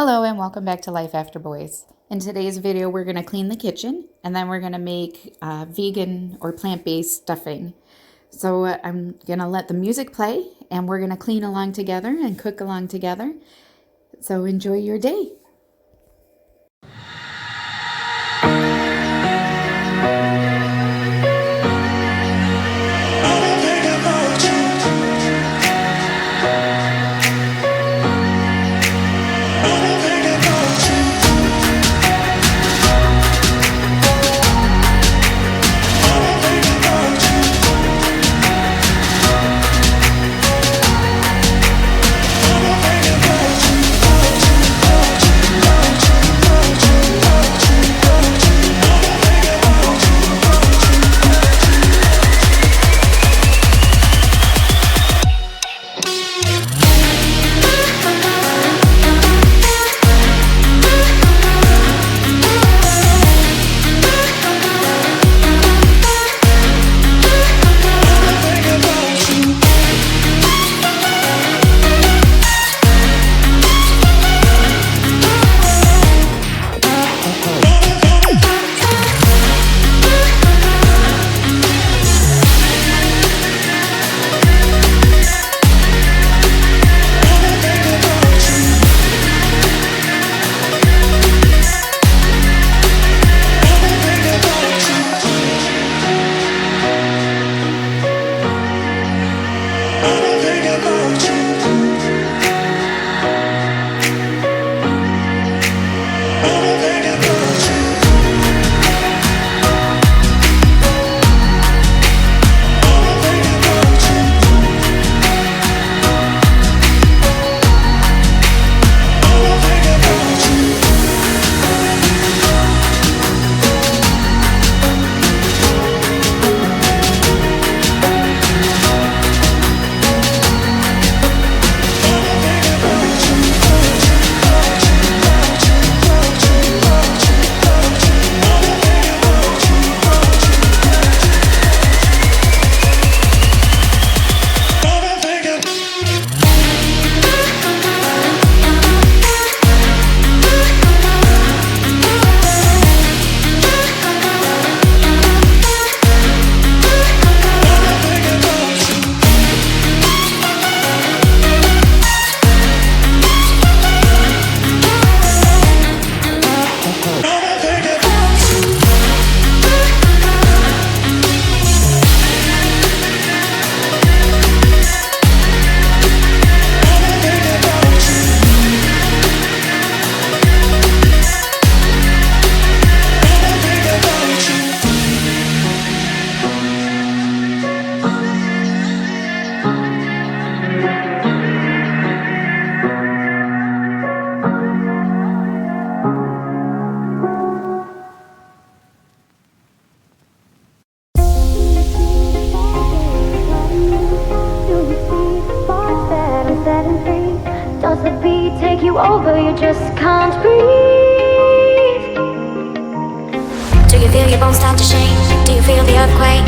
Hello and welcome back to Life After Boys. In today's video, we're going to clean the kitchen and then we're going to make vegan or plant-based stuffing. So I'm going to let the music play and we're going to clean along together and cook along together. So enjoy your day. Over, you just can't breathe. Do you feel your bones start to shake? Do you feel the earthquake?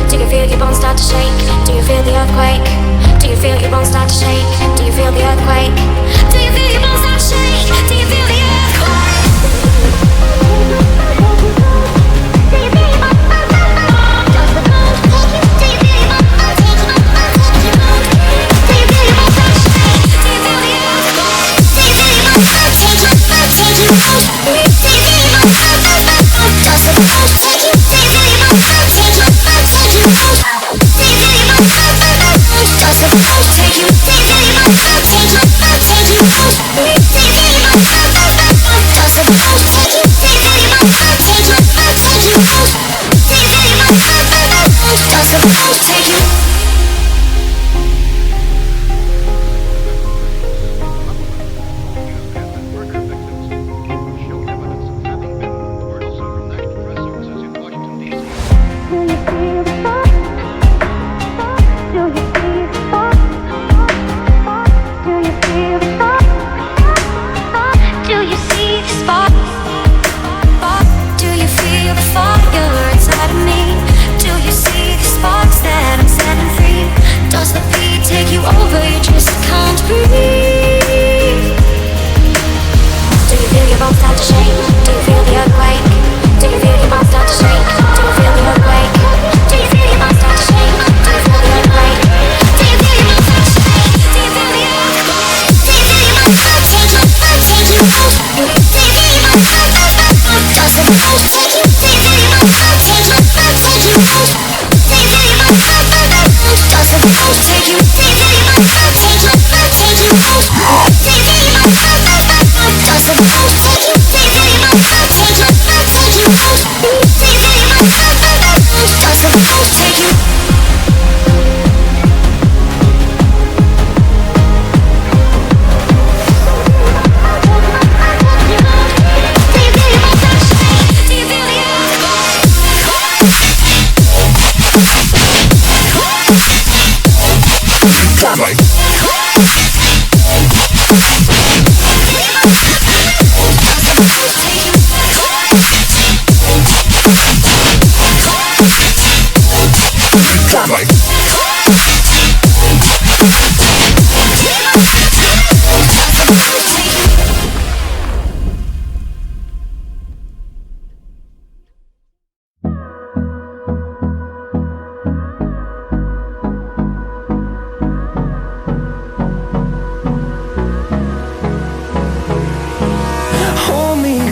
Do you feel your bones start to shake? Do you feel the earthquake? Do you feel your bones start to shake? Do you feel the earthquake? Do you feel your bones start to shake? Do you feel the earthquake? Do you feel your bones? Does the bones take you? Do you feel your bones take you? Do you feel your bones start to shake? Do you feel the earthquake? Worker victims show evidence of having been overdoses from antidepressants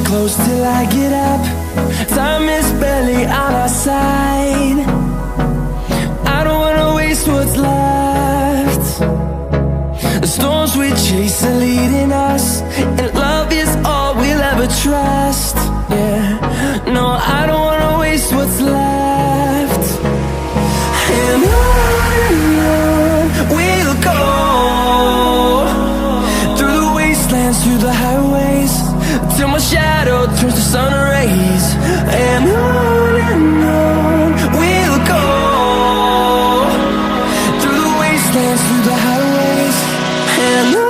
Close till I get up. Time is barely on our side. I don't wanna waste what's left. The storms we chase are leading us, and love is all we'll ever trust. Yeah, no, I don't wanna waste what's left. And on we'll go, through the wastelands, through the highways, till my shadow turns to sun rays. And on we'll go, through the wastelands, through the highways, and on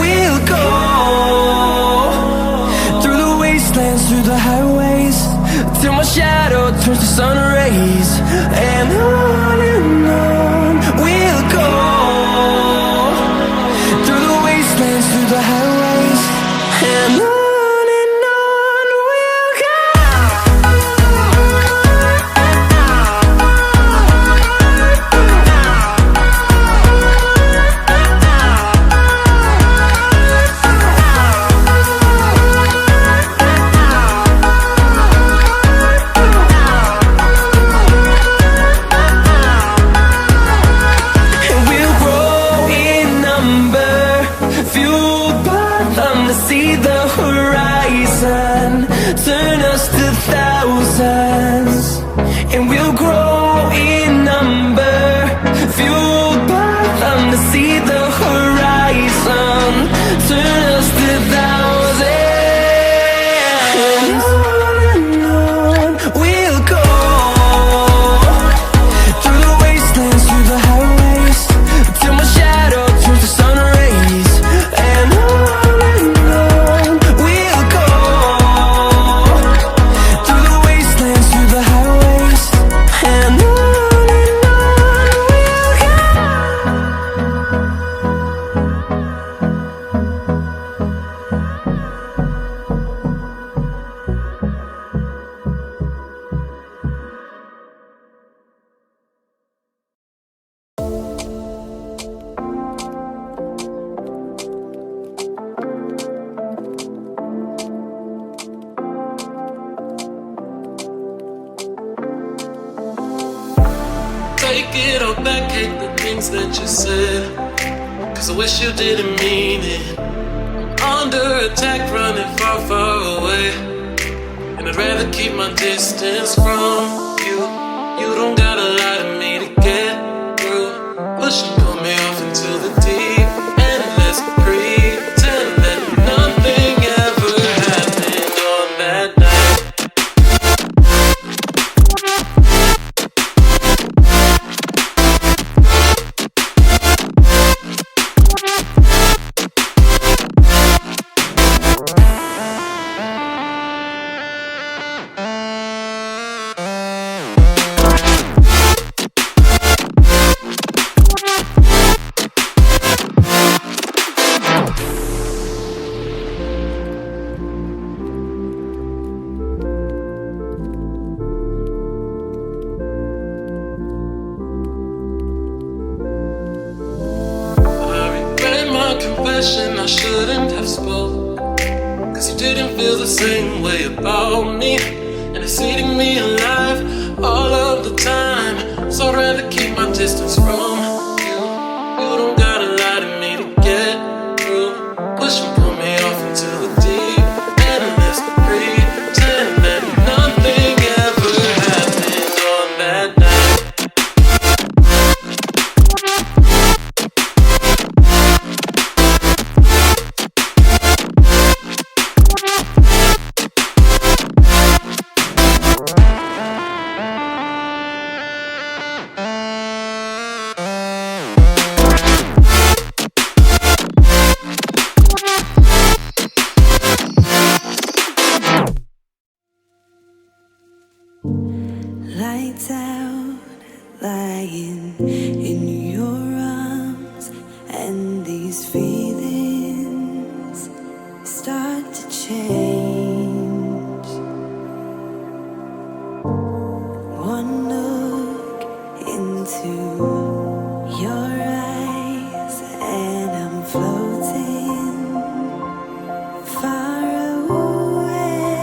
we'll go. Through the highways, till my shadow turns to sun rays. And on we'll go, through the wastelands, through the highways, and on we'll go. See the horizon, turn us to thousands, and we'll grow in number, fueled by them to see the horizon, turn us to thousands. And on we'll go, through the wastelands, through the highways, till my shadow turns to sun rays. And take it all back, hate the things that you said, 'cause I wish you didn't mean it. I'm under attack, running far, far away, and and I'd rather keep my distance from you. You don't gotta lie to me to get through. Push and pull me off into the deep end. Let's pretend that nothing ever happened on that night. Confession I shouldn't have spoke, cause you didn't feel the same way about me, and it's eating me alive all of the time. So I'd rather keep my distance from you. You don't gotta lie to me to get through. Push and pull me off into the deep end. Let's pretend that nothing ever happened on that night. Lights out, lying in your arms, and these feelings start to change. One look into your eyes, and I'm floating far away.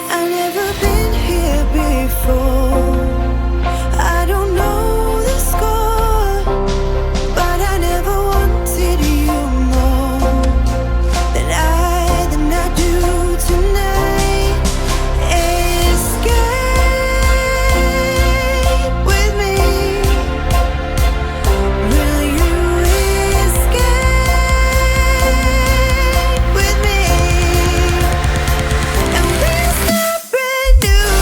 I've never been here before. I don't know the score, but I never wanted you more than I do tonight. Escape with me. Will you escape with me? And we'll start brand new.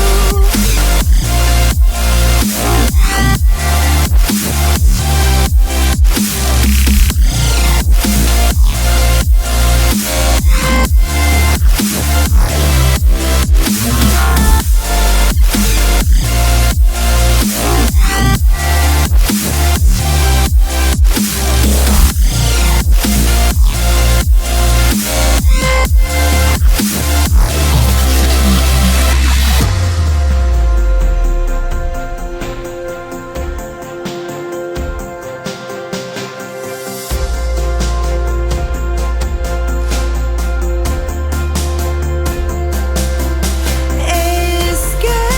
Escape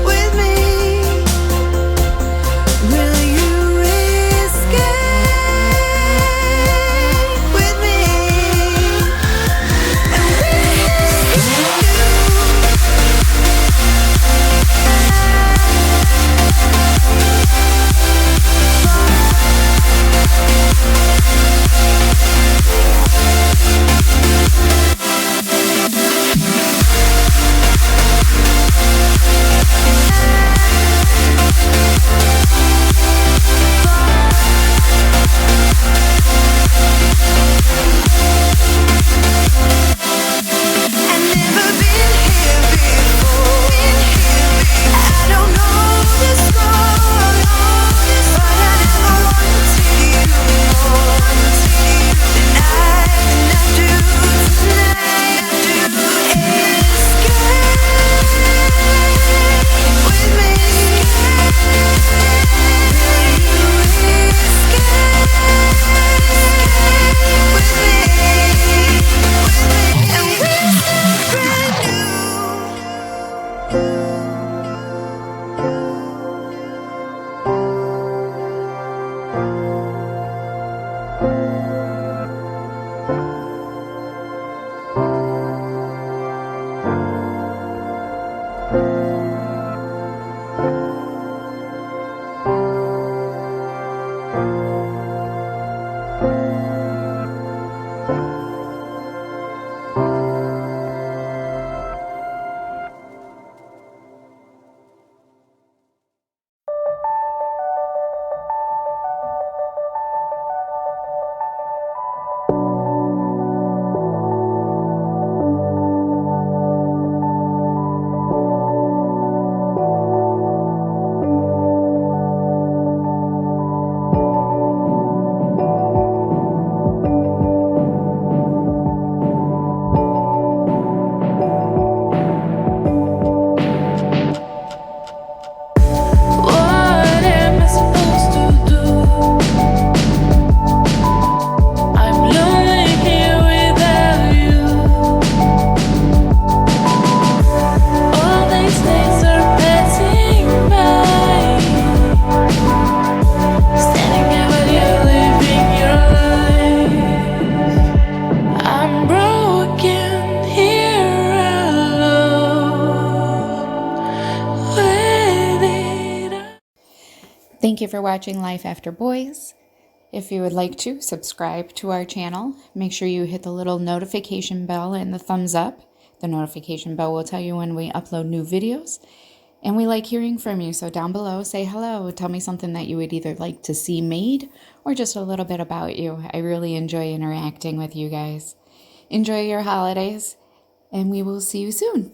with me. Will you escape with me? And I've never been here before. I don't know the score, but I never wanted you more than I do tonight. Escape with me. Will you escape with me? And we'll start brand new. Thank you for watching Life After Boys. If you would like to subscribe to our channel, make sure you hit the little notification bell and the thumbs up. The notification bell will tell you when we upload new videos. And we like hearing from you, so down below, say hello. Tell me something that you would either like to see made or just a little bit about you. I really enjoy interacting with you guys. Enjoy your holidays, and we will see you soon.